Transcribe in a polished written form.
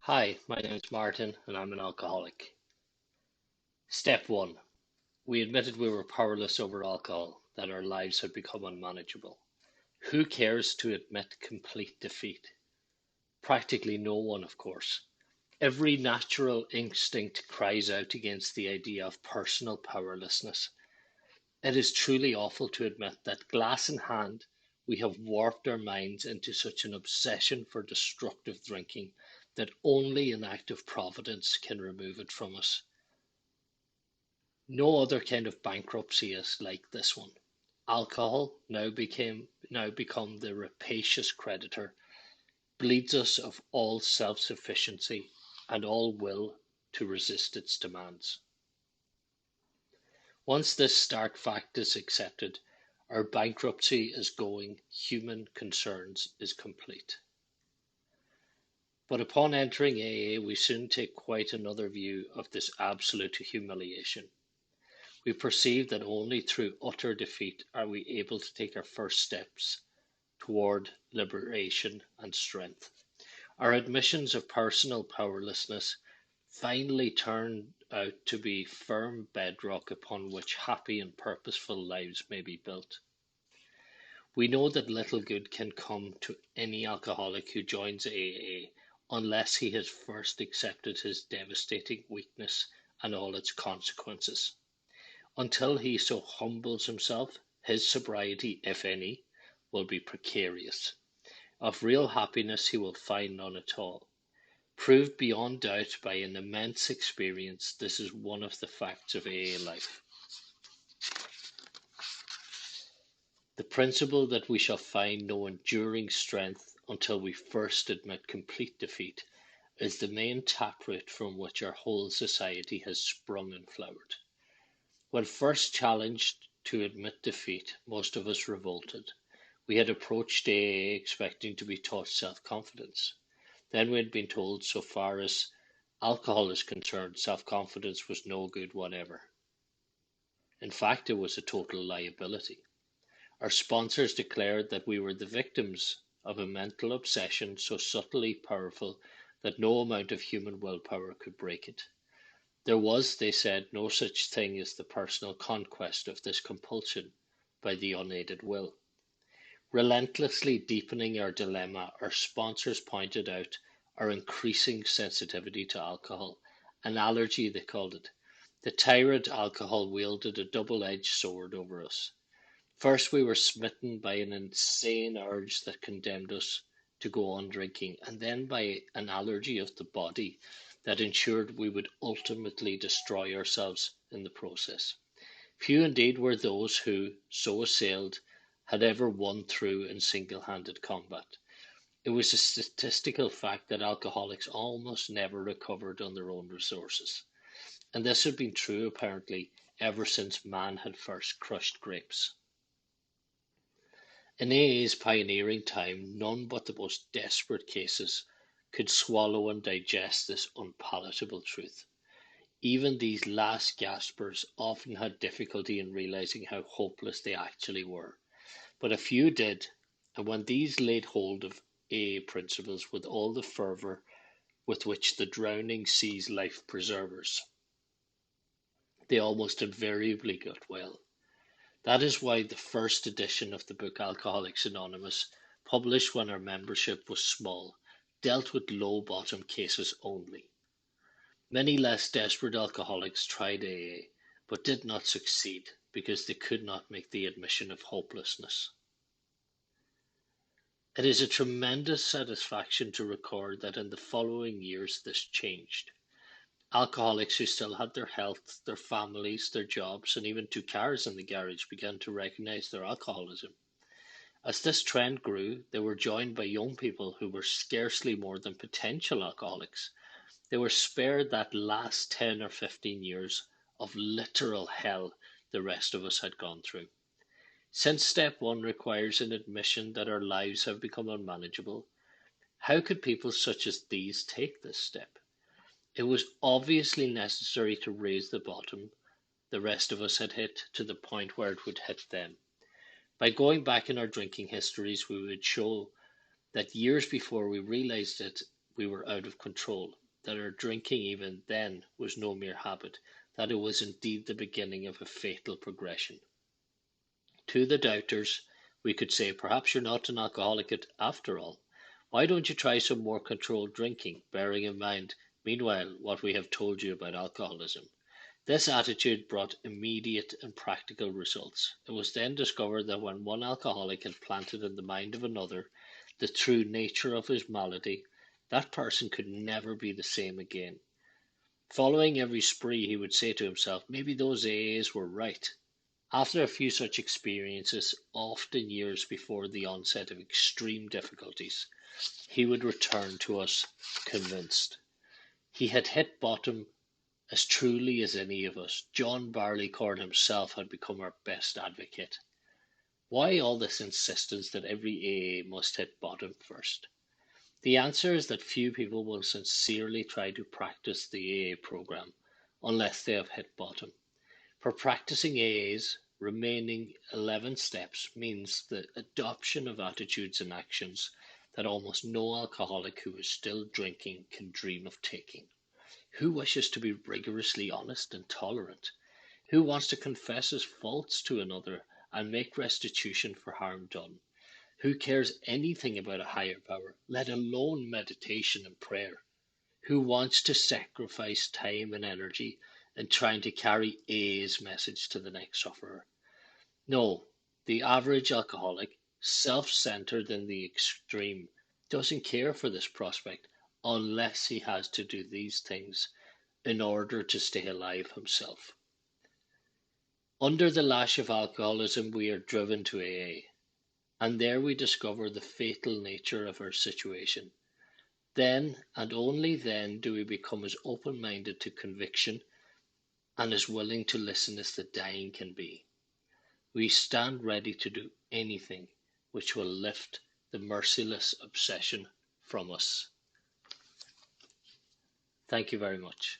Hi, my name is Martin and I'm an alcoholic. Step one, we admitted we were powerless over alcohol, that our lives had become unmanageable. Who cares to admit complete defeat? Practically no one, of course. Every natural instinct cries out against the idea of personal powerlessness. It is truly awful to admit that, glass in hand, we have warped our minds into such an obsession for destructive drinking that only an act of providence can remove it from us. No other kind of bankruptcy is like this one. Alcohol now become the rapacious creditor, bleeds us of all self-sufficiency and all will to resist its demands. Once this stark fact is accepted, our bankruptcy as going human concerns is complete. But upon entering AA, we soon take quite another view of this absolute humiliation. We perceive that only through utter defeat are we able to take our first steps toward liberation and strength. Our admissions of personal powerlessness finally turn out to be firm bedrock upon which happy and purposeful lives may be built. We know that little good can come to any alcoholic who joins AA unless he has first accepted his devastating weakness and all its consequences. Until he so humbles himself, his sobriety, if any, will be precarious. Of real happiness he will find none at all. Proved beyond doubt by an immense experience, this is one of the facts of AA life. The principle that we shall find no enduring strength until we first admit complete defeat is the main taproot from which our whole society has sprung and flowered. When first challenged to admit defeat, most of us revolted. We had approached AA expecting to be taught self-confidence. Then we had been told, so far as alcohol is concerned, self-confidence was no good whatever. In fact, it was a total liability. Our sponsors declared that we were the victims of a mental obsession so subtly powerful that no amount of human willpower could break it. There was, they said, no such thing as the personal conquest of this compulsion by the unaided will. Relentlessly deepening our dilemma, our sponsors pointed out our increasing sensitivity to alcohol, an allergy they called it. The tyrant alcohol wielded a double-edged sword over us. First, we were smitten by an insane urge that condemned us to go on drinking, and then by an allergy of the body that ensured we would ultimately destroy ourselves in the process. Few indeed were those who, so assailed, had ever won through in single-handed combat. It was a statistical fact that alcoholics almost never recovered on their own resources, and this had been true apparently ever since man had first crushed grapes. In AA's pioneering time, none but the most desperate cases could swallow and digest this unpalatable truth. Even these last gaspers often had difficulty in realizing how hopeless they actually were. But a few did, and when these laid hold of AA principles with all the fervour with which the drowning sees life preservers, they almost invariably got well. That is why the first edition of the book Alcoholics Anonymous, published when our membership was small, dealt with low bottom cases only. Many less desperate alcoholics tried AA, but did not succeed because they could not make the admission of hopelessness. It is a tremendous satisfaction to record that in the following years this changed. Alcoholics who still had their health, their families, their jobs, and even two cars in the garage began to recognize their alcoholism. As this trend grew, they were joined by young people who were scarcely more than potential alcoholics. They were spared that last 10 or 15 years of literal hell the rest of us had gone through. Since step one requires an admission that our lives have become unmanageable, how could people such as these take this step? It was obviously necessary to raise the bottom the rest of us had hit to the point where it would hit them. By going back in our drinking histories, we would show that years before we realized it, we were out of control, that our drinking even then was no mere habit, that it was indeed the beginning of a fatal progression. To the doubters, we could say, perhaps you're not an alcoholic after all. Why don't you try some more controlled drinking, bearing in mind, meanwhile, what we have told you about alcoholism? This attitude brought immediate and practical results. It was then discovered that when one alcoholic had planted in the mind of another the true nature of his malady, that person could never be the same again. Following every spree, he would say to himself, maybe those AAs were right. After a few such experiences, often years before the onset of extreme difficulties, he would return to us convinced. He had hit bottom as truly as any of us. John Barleycorn himself had become our best advocate. Why all this insistence that every AA must hit bottom first? The answer is that few people will sincerely try to practice the AA program unless they have hit bottom. For practicing AA's remaining 11 steps means the adoption of attitudes and actions that almost no alcoholic who is still drinking can dream of taking. Who wishes to be rigorously honest and tolerant? Who wants to confess his faults to another and make restitution for harm done? Who cares anything about a higher power, let alone meditation and prayer? Who wants to sacrifice time and energy in trying to carry A's message to the next sufferer? No, the average alcoholic, self-centered in the extreme, doesn't care for this prospect unless he has to do these things in order to stay alive himself. Under the lash of alcoholism, we are driven to AA, and there we discover the fatal nature of our situation. Then, and only then, do we become as open-minded to conviction and as willing to listen as the dying can be. We stand ready to do anything which will lift the merciless obsession from us. Thank you very much.